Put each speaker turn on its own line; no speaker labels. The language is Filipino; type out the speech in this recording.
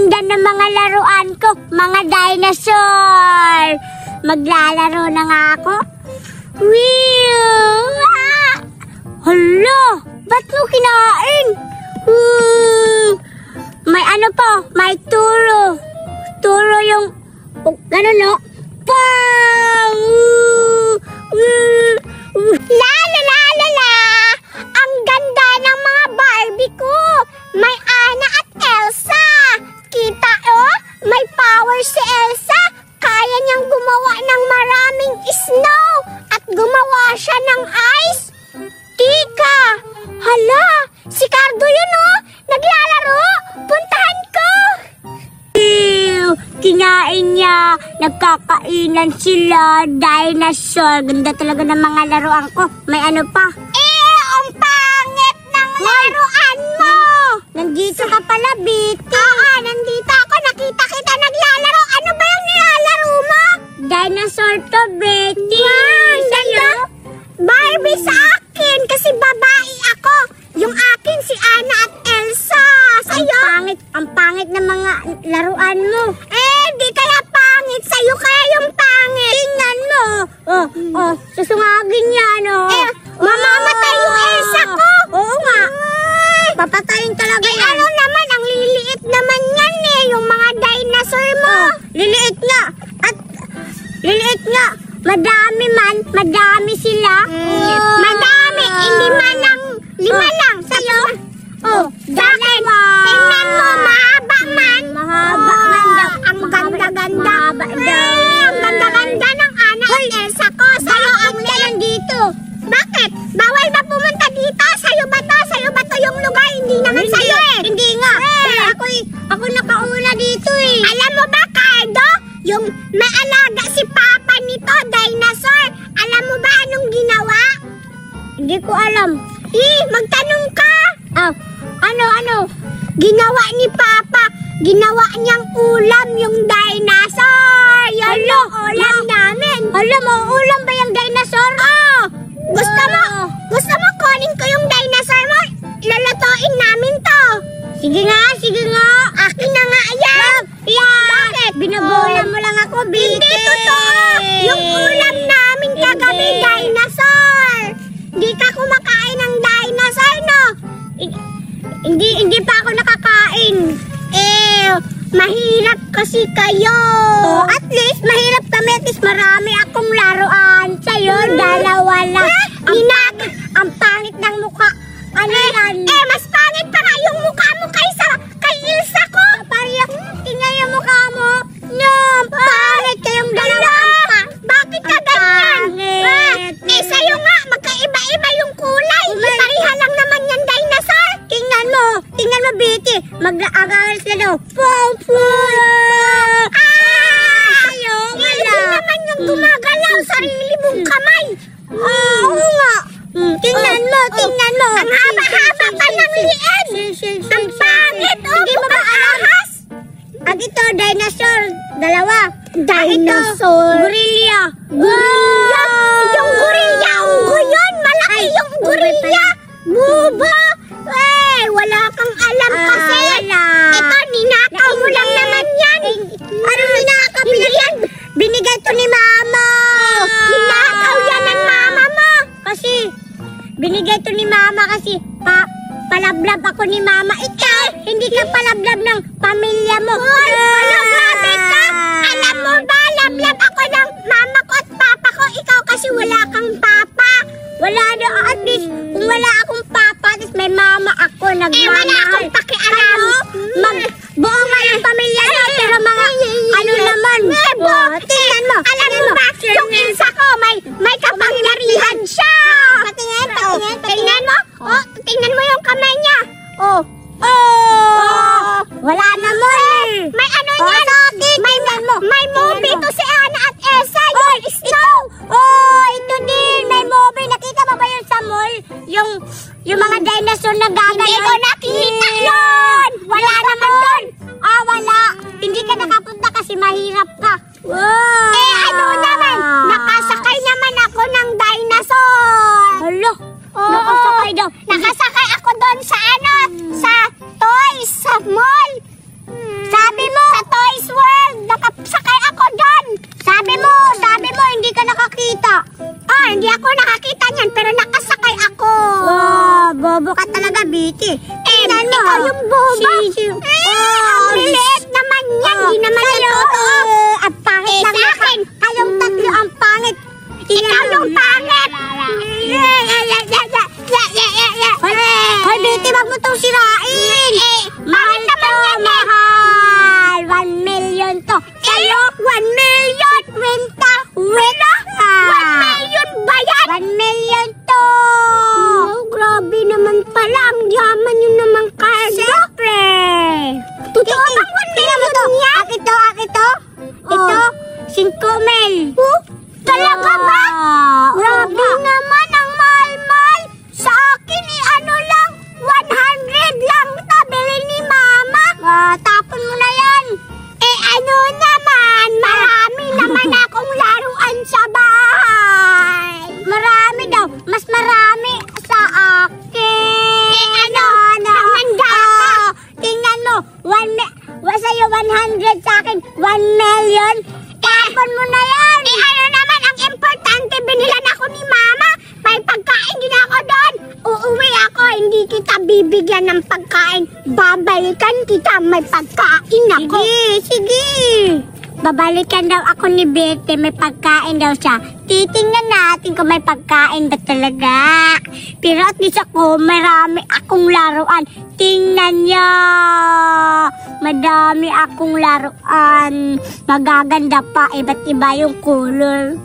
ganda ng mga laruan ko, mga dinosaur. Maglalaro na nga ako. Wheel! Ah! Hala! Ba't mo kinain? May ano po? May turo. Turo yung... Ano no? Pang! La la la la la! Ang ganda ng mga Barbie ko! May Anna at Elsa! Kita oh? May power si Elsa! Kaya niyang gumawa ng maraming snow! At gumawa siya ng ice! Tika! Hala! Si Cardo yun oh! Naglalaro! Puntahan ko! Kinain niya. Nagkakainan sila. Dinosaur. Ganda talaga ng mga laruan ko. May ano pa? Ang pangit ng laruan mo! Nandito ka pala, Betty. Nandito ako. Nakita kita naglalaro. Ano ba yung nilalaro mo? Dinosaur to, Betty. Sa'yo? Barbie sa akin. Kasi babae ako. Yung akin si Anna at Elsa. Sa'yo? Ang pangit ng mga laruan mo. Di kaya pangit. Sa'yo kaya yung pangit. Tingnan mo. Susungagin niya, no? Mamamatay yung Elsa ko. Oo nga. Papatayin talaga yan. Ano naman, ang liliit naman yan yung mga dinosaur mo. Liliit nga. At liliit nga. Madami sila. Madami. Hindi man lang. 5 lang. Sa'yo? Bakit? Tingnan mo, mahaba man. Mahaba man daw. Ang ganda-ganda. Ang ganda-ganda ng Anna at Elsa ko. Sa'yo ang yan dito. Bakit? Bawal ba pumunta dito? Sa'yo ba to? Sa'yo ba to yung lugar? Hindi naman sa'yo Hindi nga. Ako nakauna dito Alam mo ba, Cardo? Yung may alaga si Papa nito, dinosaur. Alam mo ba anong ginawa? Hindi ko alam. Magtanong ka. Ano? Ginawa ni Papa. Ginawa niyang ulam yung dinosaur. Yan ulam namin. Alam mo, ulam ba yung dinosaur? Gusto mo kunin ko yung dinosaur mo? Lulutuin namin to. Sige nga. Akin na nga yan. Bakit? Binabola mo lang ako, Betty. Hindi totoo. Yung ulam namin kagabi, dinosaur. Hindi ka kumakain ng dinosaur, no? Hindi pa ako nakakain. Mahirap kasi kayo. At least, mahirap kami. At least, marami akong laruan. Sa'yo, dalawa lang. Ang pangit ng mukha. Ano yan? Mas pangit pa nga yung mukha mo kay Ilsa ko. Tingnan yung mukha mo. No, pangit kayong dalawa. Bakit ka ganyan? Sa'yo nga, magkaiba-iba yung kulay. Pariha lang naman yung dinosaur. Tingnan mo, Betty. Mag-aagal sila daw. Sa'yo, wala. Hindi naman yung gumagalaw. Sarili mong kamay. Oo nga. Tingnan mo. Ang haba-haba pa ng liit. Ang pangit. Hindi mo ba ahas? Ito, dinosaur. Dalawa. Dinosaur. Gorilla. Yung gorilla. Unggo yun. Malaki yung gorilla. Bubo. Wala kang alam kasi. Ito, ninakaw mo lang naman yan. Ano ninakaw? Binigay to ni Mama. Ninakaw yan ng Mama mo. Binigay to ni Mama kasi palablab ako ni Mama. Ikaw, hindi ka palablab ng pamilya mo. Grabe ka. Alam mo ba, lablab ako ng Mama ko at Papa ko. Ikaw kasi wala kang Papa. Wala na, at least, kung wala akong Papa, at least may Mama ako. Wala akong pakialam. Buo nga yung pamilya nyo, pero mga, naman. Tingnan mo. Alam mo ba, yung Ilsa ko, may kapangyarihan siya. Tingnan mo. Tingnan mo yung kamay niya. Wala naman. May ano yan. May movie to si Anna at Elsa. Yung snow. Ito din. May movie. Nakita mo ba yun sa mall? Yung mga dinosaur na gagawin. Hindi ko nakita yun. Wala naman doon. Wala. Hindi ka nakapunta kasi mahirap ka. Ano naman? Nakasakay naman ako ng dinosaur. Hala. Nakasakay daw. Nakasakay ako doon sa sa toys, sa mall. Sabi Totoo bang 1 million yan? Akito. Ito, 5 mil. Talaga ba? Grabe naman, ang mahal-mahal. Sa akin, ano lang, 100 lang. Tabili ni Mama. Tapon mo na yan. Ano naman, marami naman akong laruan sa bahay. Marami daw, mas marami sa akin. Tingnan mo, sa'yo 100, sa akin 1 million. Tapon mo na yan. Ano naman, ang importante, binilan ako ni Mama. May pagkain din ako doon. Uuwi ako, hindi kita bibigyan ng pagkain. Babalikan kita, may pagkain ako. Sige. Babalikan daw ako ni Betty, may pagkain daw siya. Titingnan natin kung may pagkain ba talaga. Pero at least ako, marami akong laruan. Tingnan niyo. Madami akong laruan. Magaganda pa, iba't iba yung color.